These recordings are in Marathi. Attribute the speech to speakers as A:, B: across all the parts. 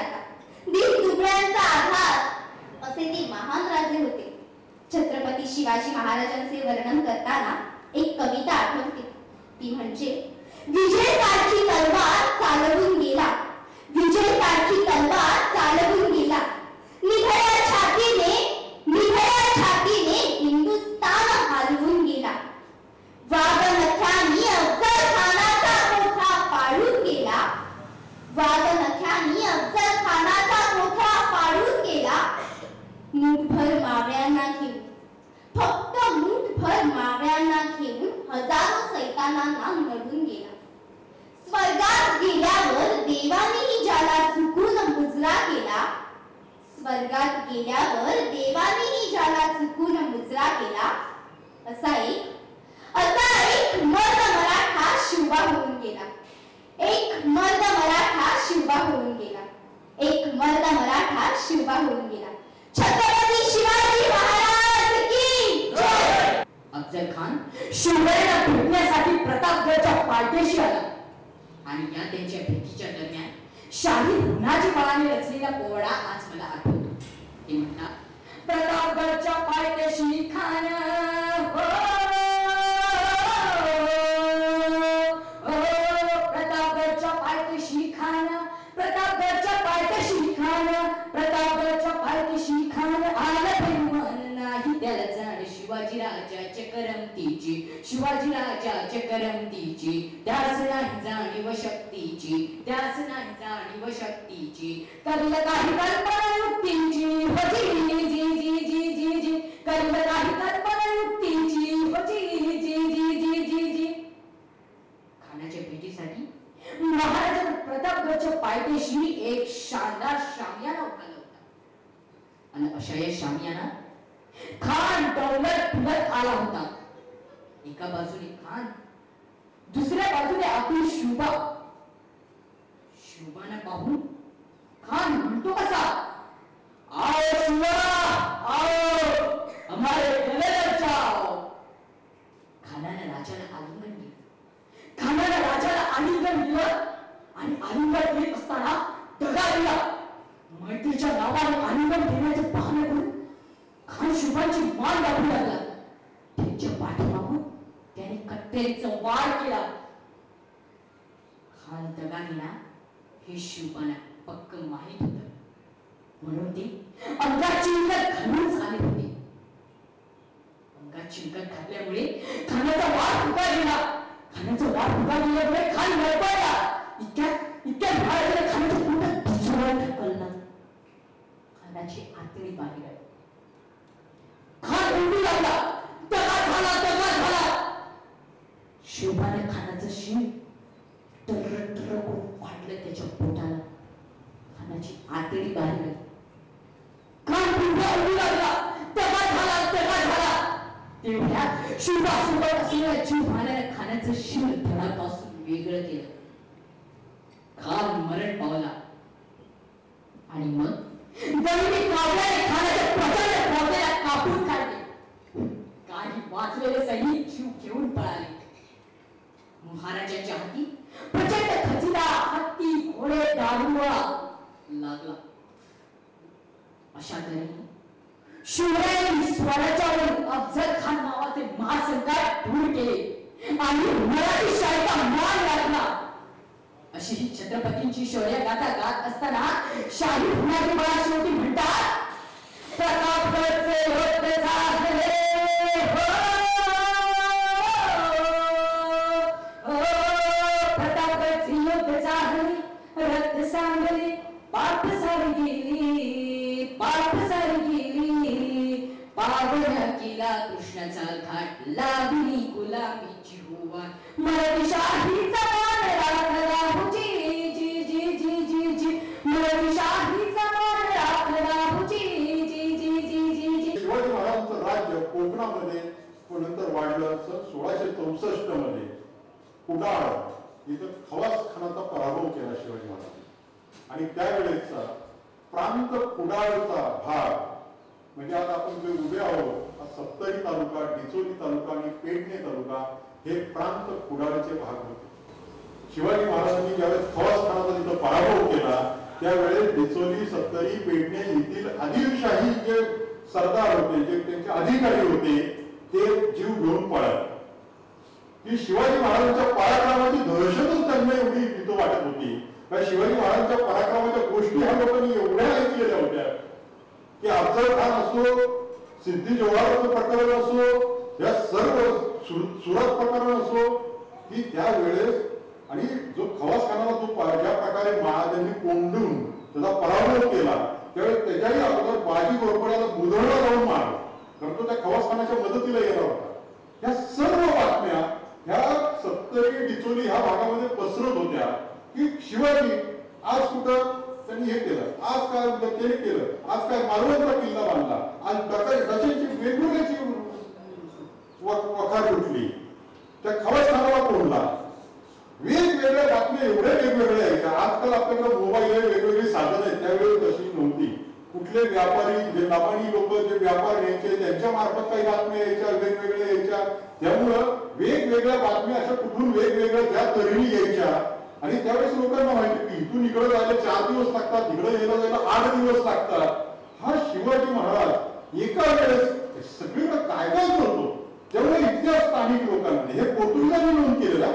A: जाता, दीनदुबळ्यांचा आधार असे ते महान राजे होते. छत्रपती शिवाजी महाराजांचे वर्णन करताना एक कविता आठवते. ती म्हणजे, विजय सारखी तलवार चालवून गेला, विजय सारखी तलवार चालवून गेला, निभया छातीने हिंदुस्तान हलवून गेला. वाघनख्यांनी अफजल खानाचा मोठा पाडून गेला, वाघनख्यांनी अफजल खानाचा मोठा पाडून गेला. मुठभर मावळ्यांना घेऊन, फक्त मुठभर मावळ्यांना घेऊन हजारो सैतानांना नडून गेला. स्वर्गात गेल्यावर देवानेही ज्याला चुकून मुजरा केला, स्वर्गात गेल्यावर देवानेही ज्याला चुकून मुजरा केला, असा एक मर्द मराठा शिवबा होऊन गेला. एक मर्द मराठा शिवबा होऊन गेला. एक मर्द मराठा शिवबा होऊन गेला. छत्रपती शिवाजी महाराज की जय.
B: अफजल खान शिवरायांना भेटण्यासाठी प्रतापगडच्या पायथ्याशी आला आणि या त्यांच्या भेटीच्या दरम्यान शाही हुनाची बळाने रचलेला पोवाडा आज मला आठवतो. ते म्हणतात, प्रतापगडच्या पायथ्याशी खान हो, प्रतापगडच्या पायथ्याशी खान, प्रतापगडच्या पायथ्याशी खान, प्रतापगडच्या पायथ्याशी खान, आलं मन नाही त्याला जाण शिवाजी राजाच्या करमतीची, शिवाजी राजाच्या करमतीची, त्यास नाही जाणीव शक्तीची, त्यास नाही जाणीव शक्तीची, करलं काही कल्पना युक्तीची होती जी जी जी जी जी, करलं काही कल्पना युक्तीची होती जी जी जी जी जी. खानाच्या भेटीसाठी महाराज प्रतापगडच्या पायथ्याशी एक शानदार शामियाना उभारला होता आणि अशा या शामियाना खान डौलत फुलत आला होता. एका बाजूने खान, दुसऱ्या बाजूने आपली शुभा. शुभाने पाहून खान म्हणतो कसा, आओ शुभा, आओ हमारे गले लग जाओ. खानाने राजाला आलिंगन दिलं. खानाने राजाला आलिंगन दिलं आणि आलिंगन देत असताना दगा दिला. मैत्रीच्या नावाने आलिंगन देण्याचे बहाणे करून खान शुभाची मान दाबू लागला. त्यांच्या पाठीमागून त्याने कट्टेचा वार केला. खान दगा दिला हे शुभाला पक्क माहित होत, म्हणून ते अंगात चिंकट घालून आले होते. अंगात चिंकट घातल्यामुळे खानाचा वार फुका गेला. खानाचा वार फुका गेल्यामुळे खान लढपडला. इतक्यात महाराजाने खानाच्या पोटात दुसरा ढकलला. खानाची आतडी बाहेर आली. खान उडू लागला. दगा झाला. शोभाने खानाचं शिर टर करून फाटलं त्याच्या पोटाला. खानाची आतडी बाहेर आली. खान पुन्हा उडू लागला. दगा झाला. तेवढ्या शुभासोबत असलेल्या जीवभाण्याने खानाचं शिर धडापासून वेगळं केलं. खान मरण पावला आणि मग जमिनी कावल्याने खानाच्या प्रचंड पोटाला कापून काढले. काही वाचलेले सैनिक जीव घेऊन पळाले. महाराजांच्या हाती प्रचंड खजिना, हत्ती, घोडे, दारुगोळा लागला. अशा तऱ्हेने शिवरायांनी स्वराज्यावरून अफजल खान नावाचे महासंकट दूर केले आणि मराठी शाहीचा मान राखला. अशी ही छत्रपतींची शौर्य गाथा गात असताना शाही हुनाची बळा शेवटी म्हणतात, प्रतापगडचे रक्त झाले प्रतापगडचे युद्ध झाले, रक्त सांगले, पाठ सारी गेली, पावन केला कृष्णाचा घाट, लागली गुलामीची हुवा, मराठी शाहीचा मान राखला हुजी जी जी जी जी जी, मराठी शाहीचा मान राखला हुजी जी जी जी जी जी.
C: शिवाजी महाराजांचं राज्य कोकणामध्ये नंतर वाढलं. सन 1664 मध्ये कुडाळ इथं खवास खानाचा पराभव केला शिवाजी महाराज आणि त्यावेळेचा प्रांत कुडाळचा भाग म्हणजे आता आपण जे उभे आहोत, सप्तरी तालुका, डिचोली तालुका आणि पेडणे तालुका हे प्रांत कुडाळचे भाग होते. शिवाजी महाराजांनी ज्यावेळेस खवास खानाचा तिथं पराभव केला त्यावेळेस डिचोली, सत्तरी, पेडणे येथील आदिलशाही जे सरदार होते, जे त्यांचे अधिकारी होते, ते जीव घेऊन पळाले. की शिवाजी महाराजांच्या पराक्रमाची दहशतच त्यांना एवढी तिथं वाटत होती. कारण शिवाजी महाराजांच्या पराक्रमाच्या गोष्टी ह्या लोकांनी एवढ्या ऐकलेल्या होत्या की अफजल खान असो, सिद्धी जोहरचं प्रकरण असो, या सर्व सुरत प्रकरण असो, की त्यावेळेस आणि जो खवासखानाला जो ज्या प्रकारे महाराजांनी कोंडून त्याचा पराभव केला, त्यावेळेस त्याच्याही अगोदर बाजी घोरपड्याला बुधळला जाऊन मारला, कारण तो त्या खवासखानाच्या मदतीला येणार होता. या सर्व बातम्या ह्या सत्तरी, डिचोली ह्या भागामध्ये पसरत होत्या की शिवाजी आज कुठं त्यांनी हे केलं, आज काय त्याने केलं, आज काय मालवणचा किल्ला बांधला, आज कशाची वेगवेगळ्याची वखार उठली, त्या खवासखानाला कोंडला. वेगवेगळ्या बातम्या एवढ्या वेगवेगळ्या यायच्या. आजकाल आपल्याकडे मोबाईल आहे, वेगवेगळी साधनं आहेत, त्यावेळी तशी नव्हती. कुठले व्यापारी, जे लबानी लोक जे व्यापार यायचे, त्यांच्या मार्फत काही बातम्या यायच्या, वेगवेगळ्या यायच्या. त्यामुळं वेगवेगळ्या बातम्या अशा कुठून वेगवेगळ्या त्या तऱ्हेने यायच्या. आणि त्यावेळेस लोकांना माहिती की इथून इकडे जायला 4 दिवस लागतात, इकडे यायला जायला 8 दिवस लागतात. हा शिवाजी महाराज एका वेळेस सगळीकडे काय काय करतो. त्यामुळे इथल्या स्थानिक लोकांमध्ये हे पोर्तुगीजांनी नोंद केलेला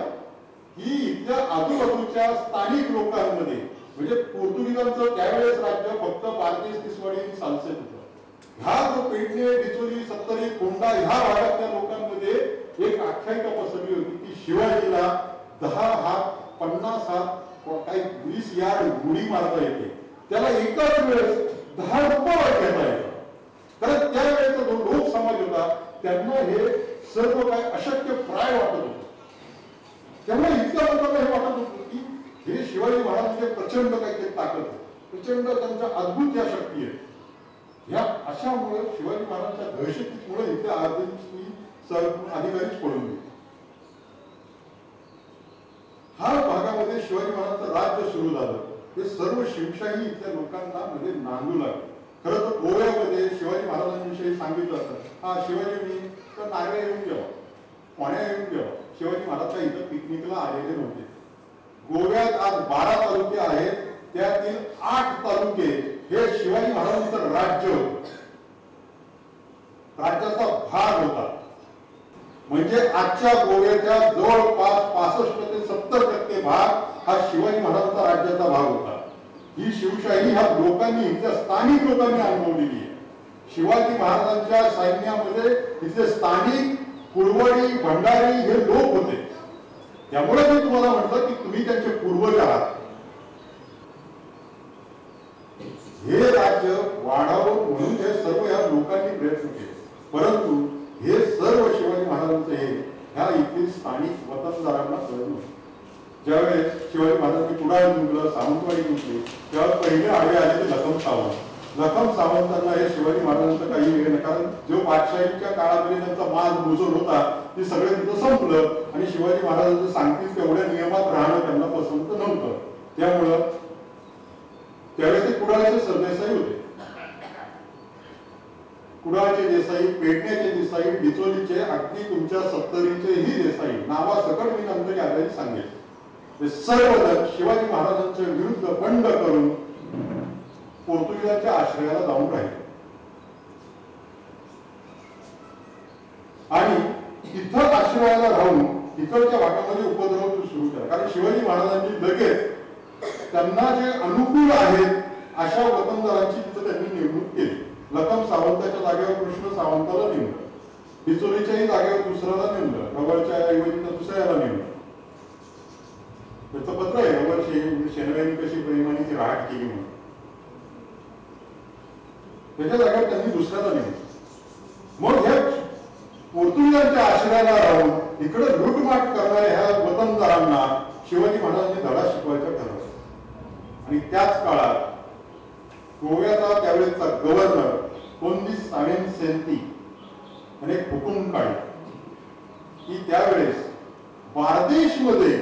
C: की इथल्या आजूबाजूच्या स्थानिक लोकांमध्ये, म्हणजे पोर्तुगीजांचं त्यावेळेस राज्य फक्त पारदेश, तिसवाडी आणि सालसेत होतं. ह्या जो पेडणे, डिचोली, सत्तरी, कोंढा ह्या भागातल्या लोकांमध्ये एक आख्यायिका पसरली होती की शिवाजीला 10 हात, 50 हात, काही 20 यार्ड गुढी मारता येते, त्याला एकाच वेळेस 10 रुपये घेता येतं. कारण त्यावेळेचा जो लोक समाज होता त्यांना हे सर्व काय अशक्य प्राय वाटत होतं. त्यामुळे इतक्या लोकांना हे वाटत होतं की हे शिवाजी महाराजांचे प्रचंड काहीतरी ताकद, प्रचंड त्यांच्या अद्भुत या शक्ती आहेत. ह्या अशामुळे शिवाजी महाराजांच्या दहशतीमुळे इथल्या अधिकारीच पडून गेले. हा भागामध्ये शिवाजी महाराजांचं राज्य सुरू झालं. ते सर्व शिवशाही इथल्या लोकांना मध्ये नांदू लागले. खरं तर गोव्यामध्ये शिवाजी महाराजांविषयी सांगितलं असतं, हा शिवाजी मी तर नारळ येऊन गेला, पाण्या येऊन गेला. शिवाजी महाराज काही इथं पिकनिकला आलेले नव्हते. गोव्यात आज 12 तालुके आहेत, त्यातील 8 तालुके हे शिवाजी महाराजांचं राज्य होतं, राज्याचा भाग होता. म्हणजे आजच्या गोव्याच्या जवळपास 65 ते 70% भाग हा शिवाजी महाराजांचा राज्याचा भाग होता. ही शिवशाही ह्या लोकांनी, इथल्या स्थानिक लोकांनी अनुभवलेली आहे. शिवाजी महाराजांच्या सैन्यामध्ये इथले स्थानिक कुळवडी, भंडारी हे लोक होते. त्यामुळे मी तुम्हाला म्हटलं की तुम्ही त्यांचे पूर्वज आहात. हे राज्य वाढावं म्हणून हे सर्व या लोकांनी प्रयत्न केले. परंतु हे सर्व शिवाजी महाराजांचे हे ह्या इथील स्थानिक वतनदारांना कळत नव्हते. ज्यावेळेस शिवाजी महाराजांनी कुडाळ जिंकलं, सावंतवाडी जिंकली, तेव्हा पहिले आडवे आले ते लखम सावंत. लखम सावंतांना हे शिवाजी महाराजांचं काही वेळ नाही, कारण जो बादशाहीच्या काळामध्ये त्यांचा माज मुजूर होता ते सगळे तिथं संपलं आणि शिवाजी महाराजांचं सांगतील तेवढ्या नियमात राहणं त्यांना पसंत नव्हतं. त्यामुळं त्यावेळेस ते कुडाळचे सरदेसाई होते. कुडाळचे देसाई, पेडण्याचे देसाई, डिचोलीचे, अगदी तुमच्या सत्तरीचेही देसाई नावासकट मी नंतर यावेळी सांगेल. ते सर्वजण शिवाजी महाराजांच्या विरुद्ध बंड करून पोर्तुगीजांच्या आश्रयाला जाऊन राहिले आणि तिथं आश्रयाला राहून इकडच्या भागामध्ये उपद्रव सुरू केला. कारण शिवाजी महाराजांनी लगेच त्यांना जे अनुकूल आहेत अशा वतनदारांची तिथं त्यांनी नेमणूक केली. लखम सावंताच्या जागेवर कृष्ण सावंताला नेमलं, डिचोलीच्याही जागेवर दुसऱ्याला नेमलं, रवळच्या ऐवजी दुसऱ्याला नेमलं. त्याचं पत्र आहे, रवळ शेनव्यांनी कशी प्रेमाने ती राहट केली म्हणून. त्याच्या जागेवर त्यांनी दुसऱ्याला नेमलं. मग हे पोर्तुगीजांच्या आश्रयाला राहून इकडे लूटमाट करणाऱ्या ह्या वतनदारांना शिवाजी महाराजांनी धडा शिकवायचा ठरवलं. आणि त्याच काळात गोव्याचा त्यावेळेचा गव्हर्नर कोंदिस सावेन सेंती याने एक हुकूम काढला की त्यावेळेस बारदेशमध्ये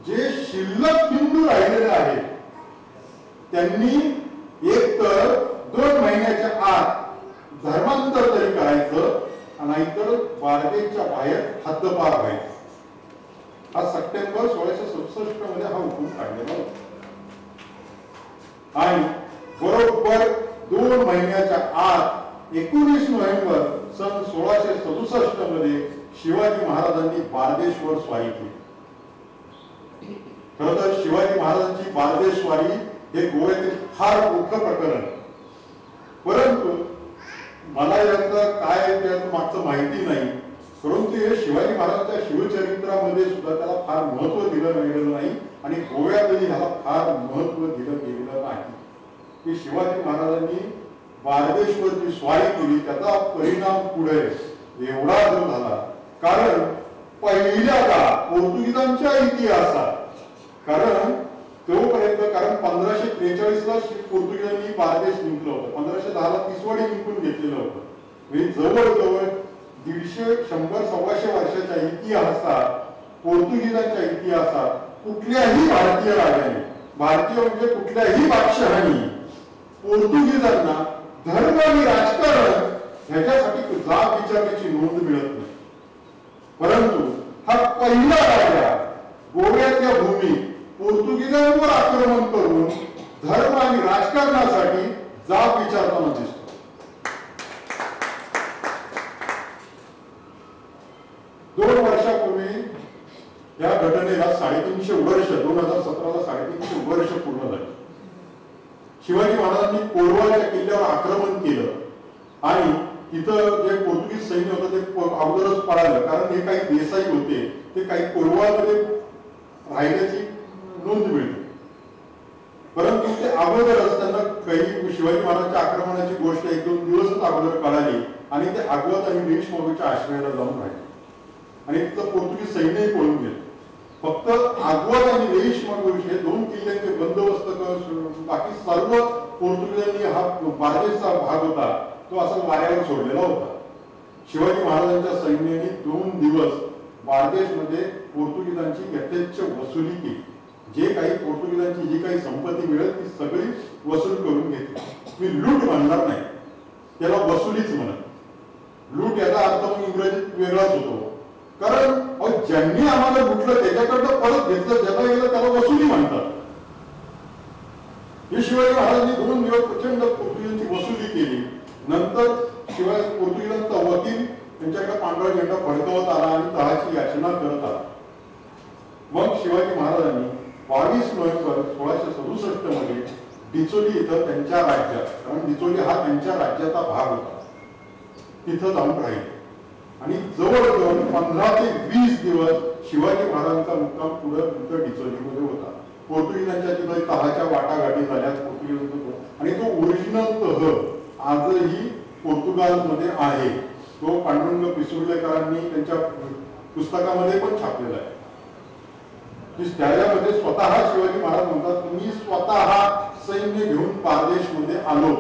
C: जे शिल्लक हिंदू राहिलेले आहेत त्यांनी एक तर 2 महिन्याच्या आत धर्मांतर तरी करायचं, नाहीतर बारदेशच्या बाहेर हद्दपार व्हायचं. हा सप्टेंबर 1667 मध्ये हा हुकूम काढलेला होता. आणि बरोबर 2 महिन्याच्या आत 19 नोव्हेंबर सन 1667 मध्ये शिवाजी महाराजांनी बारदेशवर स्वारी केली. खरं तर शिवाजी महाराजांची बारदेश स्वारी हे गोव्यातील फार मोठं प्रकरण, परंतु मला याचं काय त्याचं मागचं माहिती नाही. परंतु हे शिवाजी महाराजांच्या शिवचरित्रामध्ये सुद्धा त्याला फार महत्व दिलं गेलेलं नाही आणि गोव्यातही ह्याला फार महत्व दिलं गेलेलं नाही की शिवाजी महाराजांनी बारदेशवर जी स्वारी केली त्याचा परिणाम पुढे एवढा जो झाला. कारण पहिल्यांदा पोर्तुगीजांच्या इतिहासात, कारण तोपर्यंत, कारण 1543 ला पोर्तुगीजांनी बारदेश जिंकलं होतं, 1510 ला तिसवाडी जिंकून घेतलेलं होतं. म्हणजे जवळजवळ 150-100-125 वर्षाच्या इतिहासात, पोर्तुगीजांच्या इतिहासात कुठल्याही भारतीय राजाने, भारतीय म्हणजे कुठल्याही बादशहानी पोर्तुगीजांना धर्म आणि राजकारण ह्याच्यासाठी जाब विचारण्याची नोंद मिळत नाही. परंतु हा पहिला राजा गोव्याच्या भूमीत पोर्तुगीजांवर आक्रमण करून धर्म आणि राजकारणासाठी जाब विचारताना दिसतो. दोन वर्षापूर्वी या घटनेला 350 वर्ष, 2017 ला 350 वर्ष पूर्ण झाली. शिवाजी महाराजांनी कोरवाच्या किल्ल्यावर आक्रमण केलं आणि तिथं जे पोर्तुगीज सैन्य होतं ते अगोदरच पळालं, कारण हे काही देसाई होते, ते काही कोरवामध्ये राहिल्याची नोंद मिळते. परंतु ते अगोदरच त्यांना काही शिवाजी महाराजांच्या आक्रमणाची गोष्ट 1-2 दिवसच अगोदर कळाली आणि ते आगवत आणि निरीशमागूच्या आश्रयाला जाऊन राहिले आणि तिथं पोर्तुगीज सैन्यही पळून गेले. फक्त आगवत आणि निरीशमागूश हे 2 किल्ल्यांचे बंदोबस्त करून बाकी सर्व पोर्तुगीजांनी हा बारदेशचा भाग होता तो असा वाऱ्यावर सोडलेला होता. शिवाजी महाराजांच्या सैन्याने 2 दिवस बारदेशमध्ये पोर्तुगीजांची यथेच्छ वसुली केली. जे काही पोर्तुगीजांची जी काही संपत्ती मिळेल ती सगळी वसूल करून घेतली. मी लूट म्हणणार नाही, त्याला वसुलीच म्हणत. लूट याचा अर्थ मग इंग्रजीत वेगळाच होतो, कारण ज्यांनी आम्हाला लुटलं त्याच्याकडनं परत घेतलं ज्याला गेलं त्याला वसुली म्हणतात. हे शिवाजी महाराजांनी 2 दिवस प्रचंड पोर्तुगीजांची वसुली केली. नंतर शिवाय पोर्तुगीजांचा वकील त्यांच्याकडे पांढरा झेंडा फडकवत आला आणि तहाची याचना करत आला. मग शिवाजी महाराजांनी 22 नोव्हेंबर 1667 मध्ये डिचोली इथं त्यांच्या राज्यात, कारण डिचोली हा त्यांच्या राज्याचा भाग होता, तिथं जाऊन राहिले आणि जवळजवळ 15 ते 20 दिवस शिवाजी महाराजांचा मुक्काम पुढे तिथं डिचोलीमध्ये होता. पोर्तुगीजांच्या तिथं तहाच्या वाटाघाटी झाल्या पोर्तुगीजांचा, आणि तो ओरिजिनल तह आजही पोर्तुगालमध्ये आहे. तो पांडुरंग पिसुर्लेकरांनी त्यांच्या पुस्तकामध्ये पण छापलेला आहे. त्याच्यामध्ये स्वतः शिवाजी महाराज म्हणतात, मी स्वतः सैन्य घेऊन बारदेशमध्ये आलो.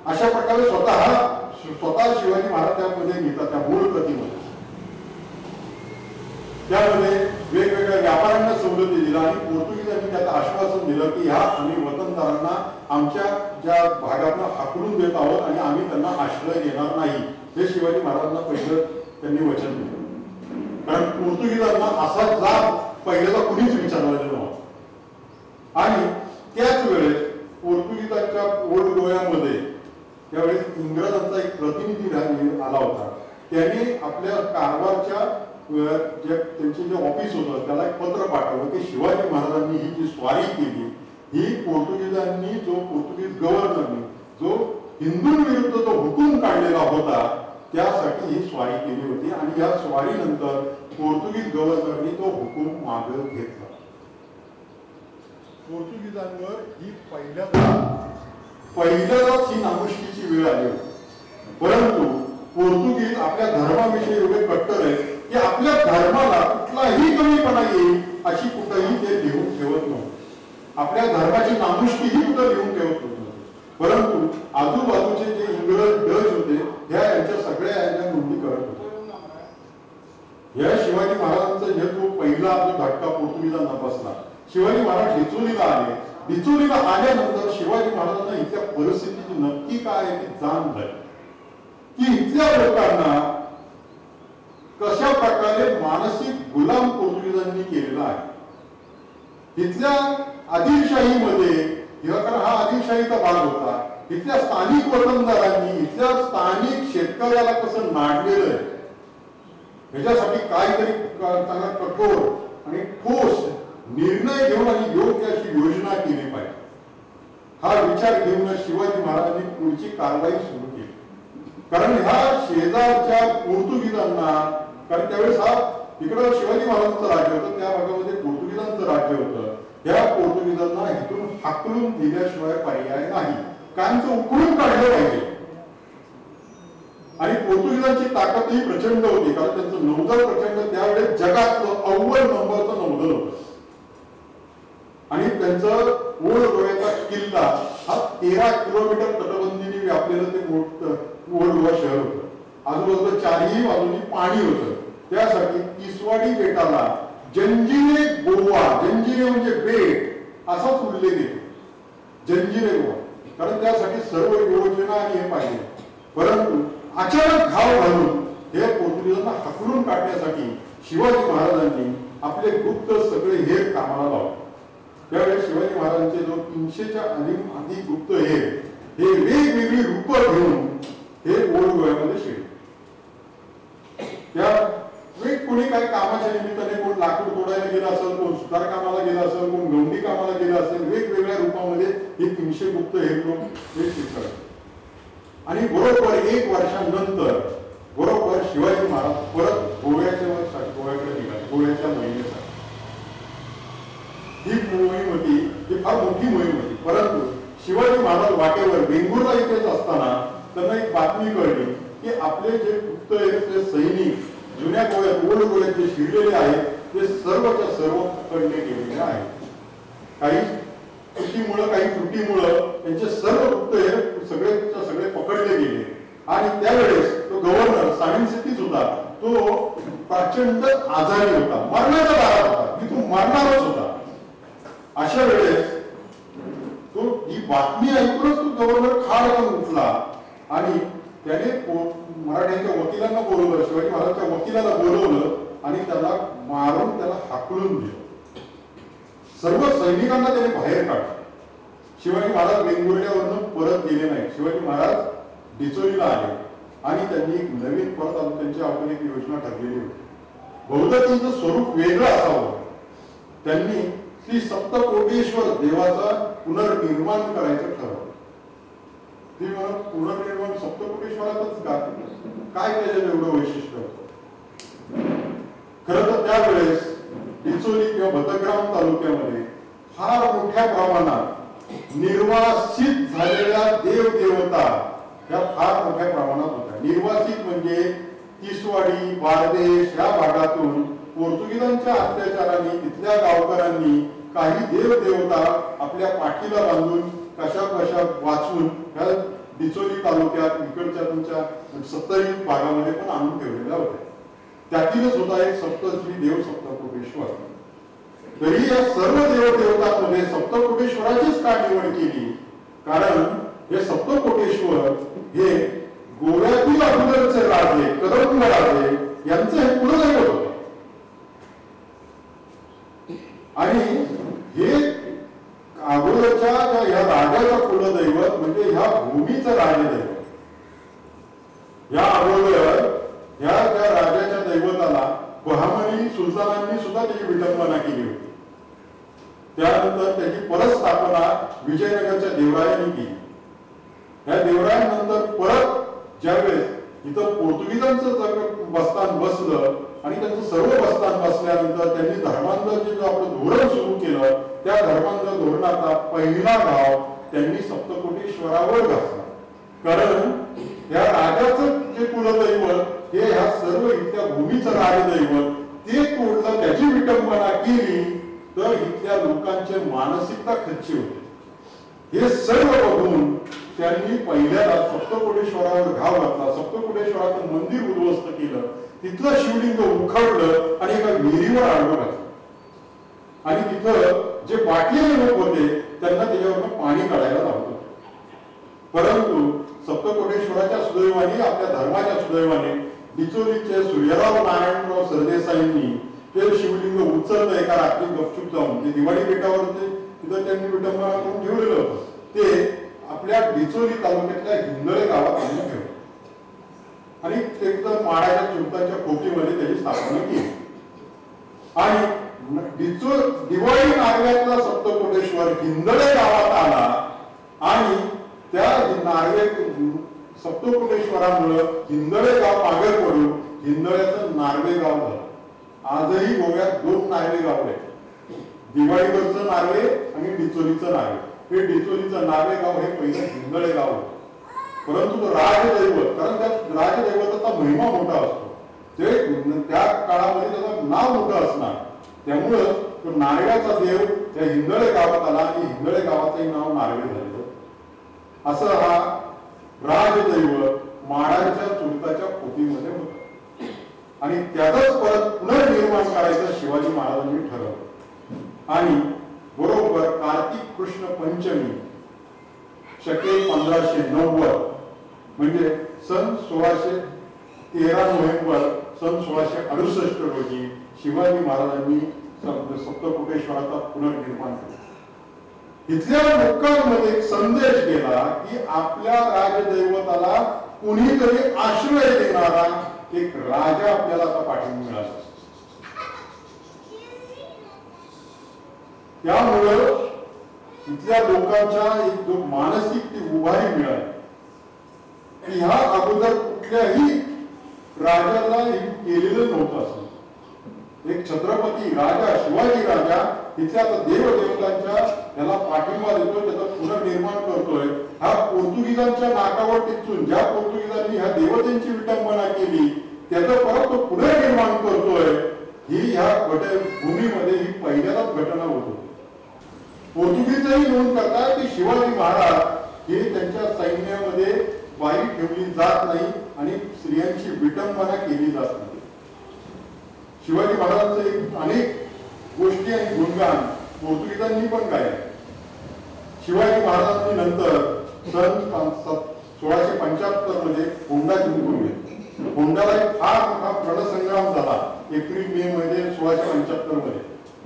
C: अशा प्रकारे स्वतः शिवाजी महाराज त्यामध्ये लिहितात त्या मूळ प्रतीमध्ये. त्यामध्ये वेगवेगळ्या व्यापाऱ्यांना सवलती दिल्या आणि पोर्तुगीजांनी त्याचं आश्वासन दिलं की ह्या आम्ही वतनदारांना आमच्या ज्या भागातनं हाकलून देत आहोत आणि आम्ही त्यांना आश्रय देणार नाही, हे शिवाजी महाराजांना पहिलं त्यांनी वचन दिलं. कारण पोर्तुगीजांना असा जाब पहिल्याला कुणीच विचारलेला नव्हता. आणि त्याच वेळेस पोर्तुगीजांच्या ओल्ड गोव्यामध्ये त्यावेळेस इंग्रजांचा एक प्रतिनिधी आला होता. त्यांनी आपल्या कारवारच्या त्यांचे जे ऑफिस होतं त्याला एक पत्र पाठवलं की शिवाजी महाराजांनी ही जी स्वारी केली ही पोर्तुगीजांनी, जो पोर्तुगीज गव्हर्नरनी जो हिंदूंविरुद्ध जो हुकूम काढलेला होता त्यासाठी ही स्वारी केली होती आणि या स्वारीनंतर पोर्तुगीज गव्हर्नरनी तो हुकूम मागे घेतला. पोर्तुगीजांवर ही पहिल्यांदाच ही नामुष्कीची वेळ आली होती. परंतु पोर्तुगीज आपल्या धर्माविषयी एवढे कट्टर आहेत की आपल्या धर्माला कुठलाही कमीपणा येईल अशी कुठेही ते लिहून ठेवत नव्हते. आपल्या धर्माची नामुष्कीही कुठं लिहून ठेवत नव्हते. परंतु आजूबाजूचे जे इंग्रज डच होते ह्या यांच्या सगळ्या यांच्या नोंदी करत होते. या शिवाजी महाराजांचा जे तो पहिला जो धक्का पोर्तुगीजांना बसला, शिवाजी महाराज डिचोलीला आले. डिचोलीला आल्यानंतर शिवाजी महाराजांना इथल्या परिस्थितीची नक्की काय आहे ती जाण झाली की इथल्या लोकांना कशा प्रकारे मानसिक गुलाम पोर्तुगीजांनी केलेला आहे. इथल्या आदिलशाहीमध्ये किंवा कारण हा आदिलशाहीचा भाग होता, इथल्या स्थानिक वतनदारांनी इथल्या स्थानिक शेतकऱ्याला कसं नाडलेलं आहे ह्याच्यासाठी काहीतरी चांगला कठोर आणि ठोस निर्णय घेऊन आणि योग्य अशी योजना केली पाहिजे. हा विचार घेऊन शिवाजी महाराजांनी पुढची कारवाई सुरू केली. कारण ह्या शेजारच्या पोर्तुगीजांना, कारण त्यावेळेस हा इकडं शिवाजी महाराजांचं राज्य होतं, त्या भागामध्ये पोर्तुगीजांचं राज्य होतं. या पोर्तुगीजांना इथून हाकलून दिल्याशिवाय पर्याय नाही, कारण ते उकळून काढलं पाहिजे. आणि पोर्तुगीजांची ताकदही प्रचंड होती, कारण त्यांचं नौदल प्रचंड, त्यावेळेस जगातलं अव्वल नंबरचं नौदल होतं. आणि त्यांचं ओळगोव्याचा किल्ला हा 13 किलोमीटर तटबंदीने व्यापलेलं ते मोठं ओळगोवा शहर होतं. आजूबाजूला चारही बाजूनी पाणी होतं. त्यासाठी तिसवाडी बेटाला जंजिरे गोवा, जंजिरे म्हणजे बेट असाच उल्लेख येतो, जंजिरे गोवा, कारण त्यासाठी सर्व योजना आणि हे पाहिजे. परंतु अचानक घाव घालून हे पोर्तुगीजांना हकलून काढण्यासाठी शिवाजी महाराजांनी आपले गुप्त सगळे हेर कामाला लावले. त्यावेळेस शिवाजी महाराजांचे जो 300च्या अधिक गुप्त हेर हे वेगवेगळी रूप घेऊन हे ओळगोव्यामध्ये शिरले. त्या कोणी काही कामाच्या निमित्ताने, कोण लाकूड तोडायला गेला असेल, कोण सुतार कामाला गेला असेल, कोण गवंडी कामाला गेला असेल, वेगवेगळ्या रूपामध्ये हे 300 गुप्त हेर लोक हे शिरले. आणि बरोबर 1 वर्षानंतर बरोबर शिवाजी महाराज परत गोव्याकडे निघाले, गोव्याच्या मोहिमेसाठी. ही मोहीम होती, ही फार मोठी मोहीम होती. परंतु शिवाजी महाराज वाटेवर वेंगुर्ला इथेच असताना त्यांना एक बातमी कळली की आपले जे गुप्तहेर सैनिक जुन्या गोव्यात, ओल्ड गोव्यात जे शिरलेले आहेत ते सर्वच्या सर्व पकडले गेलेले आहेत. काही चुकीमुळं, काही त्रुटीमुळं त्यांचे सर्व गुप्तहेर सगळेच्या सगळे पकडले गेले. आणि त्यावेळेस तो गव्हर्नर साविन सिटीच होता, तो प्रचंड आजारी होता, मरणाच्या दारात होता, की तो मरणारच होता. अशा वेळेस तो ही बातमी ऐकूनच तो गव्हर्नर खाडकन उठला आणि त्याने मराठ्यांच्या वकिलांना बोलवलं, शिवाजी महाराजांच्या वकिलाला बोलवलं आणि त्याला मारून त्याला हाकलून दिलं. सर्व सैनिकांना त्याने बाहेर काढलं. शिवाजी महाराज वेंगुर्ल्यावरून परत गेले नाही. शिवाजी महाराज डिचोलीला आले आणि त्यांनी एक नवीन परत आलो. त्यांची आपण एक योजना ठरलेली होती, बहुधा त्यांचं स्वरूप वेगळं असावं. त्यांनी श्री सप्तकोटेश्वर देवाचा पुनर्निर्माण करायचं ठरवलं. ती म्हणत पुनर्निर्माण सप्तकोटेश्वरातच काय त्याच्यात एवढं वैशिष्ट्य होतं. खरं तर त्यावेळेस डिचोली किंवा भद्रग्राम तालुक्यामध्ये फार मोठ्या प्रमाणात निर्वासित झालेल्या देवदेवता ह्या फार मोठ्या प्रमाणात होत्या. निर्वासित म्हणजे तिसवाडी, बारदेश या भागातून पोर्तुगीजांच्या अत्याचाराने तिथल्या गावकऱ्यांनी काही देवदेवता आपल्या पाठीला बांधून कशा कशा वाचून ह्या डिचोली तालुक्यात इकडच्या तुमच्या सत्तरी भागामध्ये पण आणून ठेवलेल्या होत्या. त्यातीलच होता एक सप्तश्री देव सप्तकोटेश्वर. तरी या सर्व देवदेवतांमध्ये सप्तकोटेश्वराचीच का निवड केली? कारण हे सप्तकोटेश्वर हे गोव्यातील अगोदरचे राजे, कदंब राजे यांचं हे कुलदैवत होतं. आणि हे अगोदरच्या ह्या राजाचं कुलदैवत म्हणजे ह्या भूमीचं राजदैवत. या अगोदर ह्या त्या राजाच्या दैवताला बहामनी सुलतानांनी सुद्धा त्याची विटंबना केली होती. त्यानंतर त्याची परत स्थापना विजयनगरच्या देवरायांनी केली. या देवरायांनंतर परत ज्यावेळेस इथं पोर्तुगीजांचं बस्तान बसलं आणि त्यांचं सर्व बस्तान बसल्यानंतर त्यांनी धर्मांतरचे जे आपलं धोरण सुरू केलं, त्या धर्मांतर धोरणाचा पहिला गाव त्यांनी सप्तकोटेश्वरावर घातला. कारण या राजाचं जे कुलदैवत हे ह्या सर्व इथल्या भूमीचं राजदैवत ते तोडलं, त्याची विटंबना केली तर इथल्या लोकांची मानसिकता खच्ची होते. हे सर्व बघून त्यांनी पहिल्यांदा सप्तकोटेश्वरावर घाव घातला. सप्तकोटेश्वराचं मंदिर उद्ध्वस्त केलं, तिथलं शिवलिंग उखडलं आणि एका विहिरीवर आडवं घातलं. आणि तिथं जे बाटलेले लोक होते त्यांना त्याच्यावरनं पाणी काढायला लावलं. परंतु सप्तकोटेश्वराच्या सुदैवाने, आपल्या धर्माच्या सुदैवाने डिचोलीचे सूर्यराव नारायणराव सरदेसाईंनी ते शिवलिंग उचललं एका रात्री गपचूप जाऊन, ते दिवाळी बेटावर होते, तिथं त्यांनी विटंबना करून ठेवलेलं होतं. ते आपल्या डिचोली तालुक्यातल्या हिंदळे गावात आणून ठेवलं आणि ते माडाच्या चुलतांच्या खोकीमध्ये त्याची स्थापना केली. आणि दिवाळी नार्व्यातला सप्तकोटेश्वर हिंदळे गावात आला आणि त्या नार्वे सप्तकोटेश्वरामुळे हिंदळे गाव मागे पडून हिंदळ्याचं नार्वे गाव झालं. आजही गोव्यात 2 नार्वे गाव आहेत, दिवाळीवरचं नार्वे आणि डिचोलीचं नार्वे. हे डिचोलीचं नार्वे गाव हे पहिलं हिंदळे गाव होतं. परंतु तो राजदैवत, कारण त्या राजदैवताचा महिमा मोठा असतो, ते त्या काळामध्ये त्याचं नाव मोठं असणार, त्यामुळं तो नार्व्याचा देव त्या हिंदळे गावात आला आणि हिंदळे गावाचंही नाव नार्वे झालं. असं हा राजदैवत माडांच्या चुलताच्या पोतीमध्ये होतं आणि त्याचंच परत पुनर्निर्माण करायचं शिवाजी महाराजांनी ठरवलं. आणि बरोबर कार्तिक कृष्ण पंचमी शके 1590 म्हणजे सन 1613 नोव्हेंबर सन 1668 रोजी शिवाजी महाराजांनी सप्तकोटेश्वराचा पुनर्निर्माण केलं. इथल्या लोकांमध्ये एक संदेश गेला की आपल्या राजदैवताला कुणीतरी आश्रय देणारा एक राजा आपल्याला आता पाठीशी मिळाला. त्यामुळं इथल्या लोकांच्या एक जो मानसिक ती उभारी मिळाली की ह्या अगोदर कुठल्याही राजाला केलेलं नव्हतं. असं एक छत्रपती राजा शिवाजी राजा इथल्या देवदेवतांच्या याला पाठिंबा देतोय, त्याचं पुनर्निर्माण करतोय. हा पोर्तुगीजांच्या नाकावर टिचून ज्या पोर्तुगीजांनी ह्या देवतेची विटंबना केली त्याचं परत तो पुनर्निर्माण करतोय. ही ह्या भूमीमध्ये ही पहिल्यांदाच घटना होत होती. पोर्तुगीजही नोंद करतात की शिवाजी महाराज हे त्यांच्या सैन्यामध्ये बाई ठेवली जात नाही आणि स्त्रियांची विटंबना केली जात नाही. शिवाजी महाराजांचे अनेक गोष्टी आणि गुणगान पोर्तुगीजांनी पण गायले. शिवाजी महाराजांनी नंतर सन 1675 मध्ये होंडा जिंकून घेतला. होंडाला एक फार मोठा रणसंग्राम झाला एप्रिल मे मध्ये 1675 मध्ये.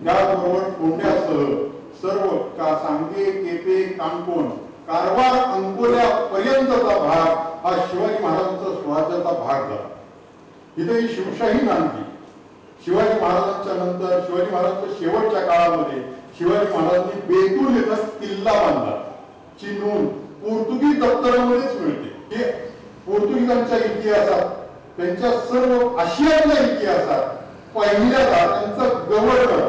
C: त्याचबरोबर होंड्यासह सर्व सांगे केपे कांकोण कारवार अंकोल्या पर्यंतचा भाग हा शिवाजी महाराजांचा स्वराज्याचा भाग झाला. इथे ही शिवशाही नांदली. शिवाजी महाराजांच्या नंतर शिवाजी महाराजांच्या शेवटच्या काळामध्ये शिवाजी महाराजांनी बेतूल येथे किल्ला बांधला. ची नोंद पोर्तुगीज दप्तरामध्येच मिळते. हे पोर्तुगीजांच्या इतिहासात त्यांच्या सर्व आशियातल्या इतिहासात पहिल्यांदा त्यांचा गव्हर्नर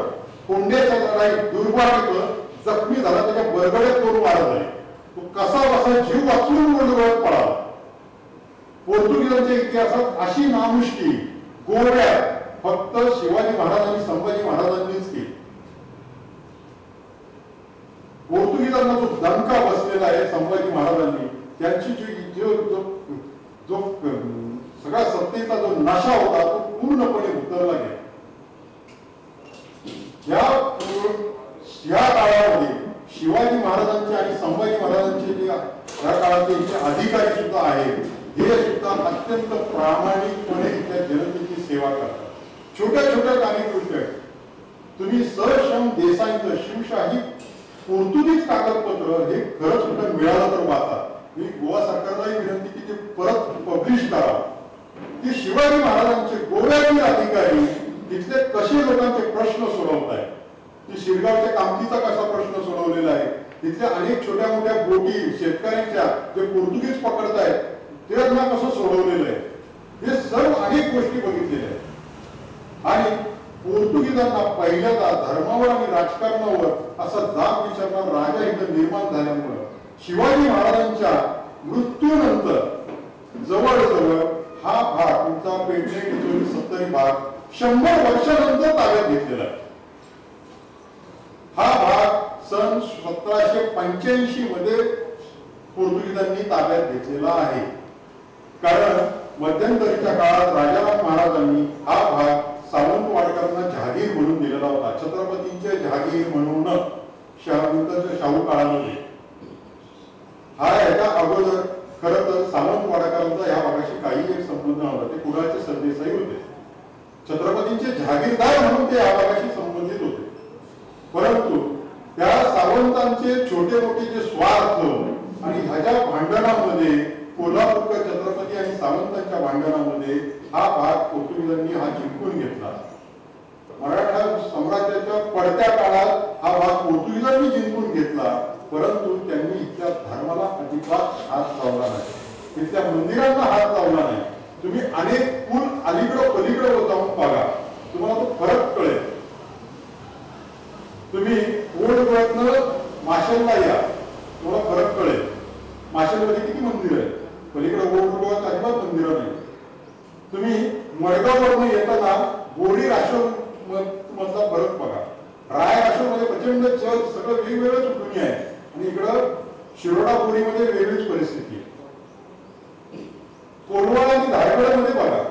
C: कोंड्याच्या लढाईत दुर्भाग्य जखमी झाला, त्याच्या बरगड्यात 2 वार झाले. तो कसा बसा जीव वाचून गोंधळात पळाला. पोर्तुगीजांच्या इतिहासात अशी नामुष्की गोव्यात फक्त शिवाजी महाराज आणि संभाजी महाराजांनीच केली. पोर्तुगीजांना जो दणका बसलेला आहे संभाजी महाराजांनी, त्यांची जो सगळा सत्तेचा जो नशा होता तो पूर्णपणे उतरला गेला. या काळामध्ये शिवाजी महाराजांचे आणि संभाजी महाराजांचे जे या काळातले जे अधिकारी सुद्धा आहेत हे सुद्धा अत्यंत प्रामाणिकपणे त्या जनतेची सेवा करतात. छोट्या छोट्या कार्यकृत्य तुम्ही सरश्रम देसाईंचं शिवशाही पोर्तुगीज कागदपत्र हे खरंच कुठं मिळालं तर वाचा. मी गोवा सरकारलाही विनंती की ते परत पब्लिश करावं की शिवाजी महाराजांचे गोव्यातील अधिकारी तिथले कसे लोकांचे प्रश्न सोडवत आहेत. की शिरगावच्या कामतीचा कसा प्रश्न सोडवलेला आहे, तिथल्या अनेक छोट्या मोठ्या बोटी शेतकऱ्यांच्या जे पोर्तुगीज पकडतायत ते त्यांना कसं सोडवलेलं आहे, हे सर्व अनेक गोष्टी बघितलेल्या आहेत. आणि पोर्तुगीजांना पहिल्यांदा धर्मावर आणि राजकारणावर असा जाब विचारणारा राजा इथं निर्माण झाल्यामुळे शिवाजी महाराजांच्या मृत्यूनंतर जवळजवळ हा भाग तुमचा पेडणे डिचोली 70 भाग 100 वर्षानंतर ताब्यात घेतलेला आहे. हा भाग सन 1785 मध्ये पोर्तुगीजांनी ताब्यात घेतलेला आहे. कारण मध्यंतरीच्या काळात राजाराम महाराजांनी हा भाग सावंतवाडकरांना जहागीर म्हणून दिलेला होता. छत्रपतींचे जहागीर म्हणून शाहू काळामध्ये हा याच्या अगोदर खरं तर सावंतवाडकरांचा या भागाशी काही एक संबंध नव्हता. ते कुडाळचे सरदेसाई होते. छत्रपतींचे जहागीरदार म्हणून ते या भागाशी संबंधित होते. परंतु त्या सावंतांचे छोटे मोठे जे स्वार्थ आणि ह्याच्या भांडणामध्ये, कोल्हापूरकर छत्रपती आणि सावंतांच्या भांडणामध्ये हा भाग पोर्तुगीजांनी हा जिंकून घेतला. मराठा साम्राज्याच्या पडत्या काळात हा भाग पोर्तुगीजांनी जिंकून घेतला, परंतु त्यांनी इथल्या धर्माला अजिबात हात लावला नाही, तिथल्या मंदिरांना हात लावला नाही. तुम्ही अनेक पूल अलीकडं पलीकडं जाऊन बघा, तुम्हाला तो फरक कळेल. तुम्ही ओल्ड गोव्यातनं माशेलला या, तुम्हाला फरक कळेल. माशेलमध्ये किती मंदिर आहेत, पलीकडे ओल्ड गोव्यात अजिबात मंदिरं नाही. तुम्ही मडगाववरनं येताना बोरी राष्ट्र मधला फरक बघा. राय राष्ट्रामध्ये प्रचंड जग सगळं वेगवेगळंच दुनिया आहे आणि इकडं शिरोडा बोरीमध्ये वेगळीच परिस्थिती आहे. कोलवाड आणि धारगडमध्ये बघा,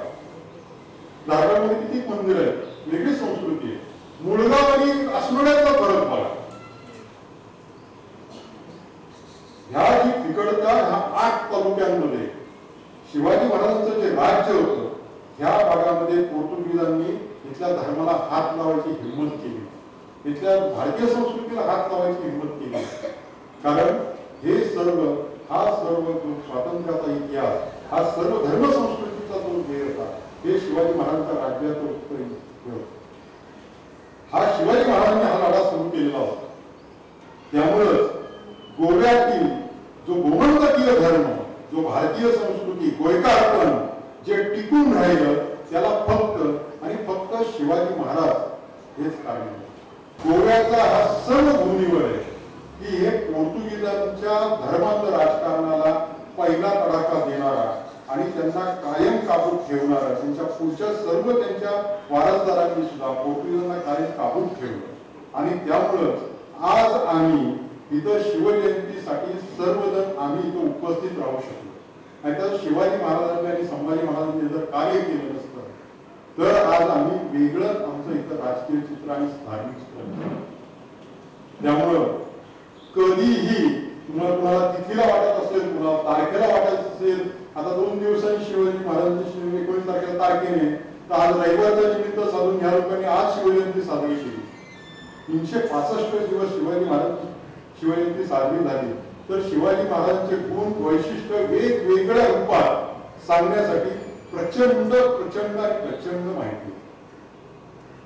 C: धारगडमध्ये किती मंदिर आहेत, वेगळी संस्कृती आहे. मुळगाव आणि अस्नोड्यातला फरक बघा. ह्या जी तिकडच्या ह्या 8 तालुक्यांमध्ये शिवाजी महाराजांचं जे राज्य होतं, ह्या भागामध्ये पोर्तुगीजांनी इथल्या धर्माला हात लावायची हिंमत केली, इथल्या भारतीय संस्कृतीला हात लावायची हिंमत केली. कारण हे सर्व, हा सर्व जो स्वातंत्र्याचा इतिहास, हा सर्व धर्म संस्कृतीचा जो वेळ होता, हे शिवाजी महाराजांच्या राज्यात हा शिवाजी महाराजांनी हा लढा सुरू केलेला होता. त्यामुळंच गोव्यातील जो गोमंतकीय धर्म, जो भारतीय संस्कृती, गोयकारपण जे टिकून राहिलं, त्याला फक्त आणि फक्त शिवाजी महाराज हेच कारण. गोव्याचा हा सर्व भूमीवर आहे की हे पोर्तुगीजांच्या धर्मांध राजकारणाला पहिला तडाखा देणारा आणि त्यांना कायम काबूत ठेवणारा, त्यांच्या पुढच्या सर्व त्यांच्या वारसदारांनी सुद्धा पोर्तुगीजांना कायम काबूत ठेवलं. आणि त्यामुळंच आज आम्ही इथं शिवजयंतीसाठी सर्वजण आम्ही इथं उपस्थित राहू शकलो. नाहीतर शिवाजी महाराजांनी आणि संभाजी महाराजांनी जर कार्य केलं नसतं तर आज आम्ही वेगळं आमचं इथं राजकीय चित्र आणि धार्मिक चित्र. त्यामुळं कधीही तुम्हाला कुणाला तिथीला वाटत असेल, कुणाला तारखेला वाटत असेल, आता 2 दिवसांनी शिवाजी महाराजांची 19 तारखेला तारखेने, तर आज रविवारचा निमित्त साधून ह्या लोकांनी आज शिवजयंती साजरी केली. 365 दिवस शिवाजी महाराज शिवजयंती साजरी झाली. तर शिवाजी महाराजांचे गुण, वैशिष्ट्य वेगवेगळ्या रूपात सांगण्यासाठी प्रचंड प्रचंड आणि प्रचंड माहिती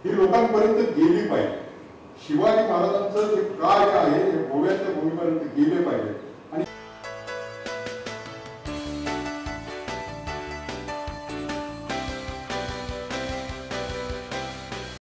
C: ही लोकांपर्यंत गेली पाहिजे. शिवाजी महाराजांचं जे कार्य आहे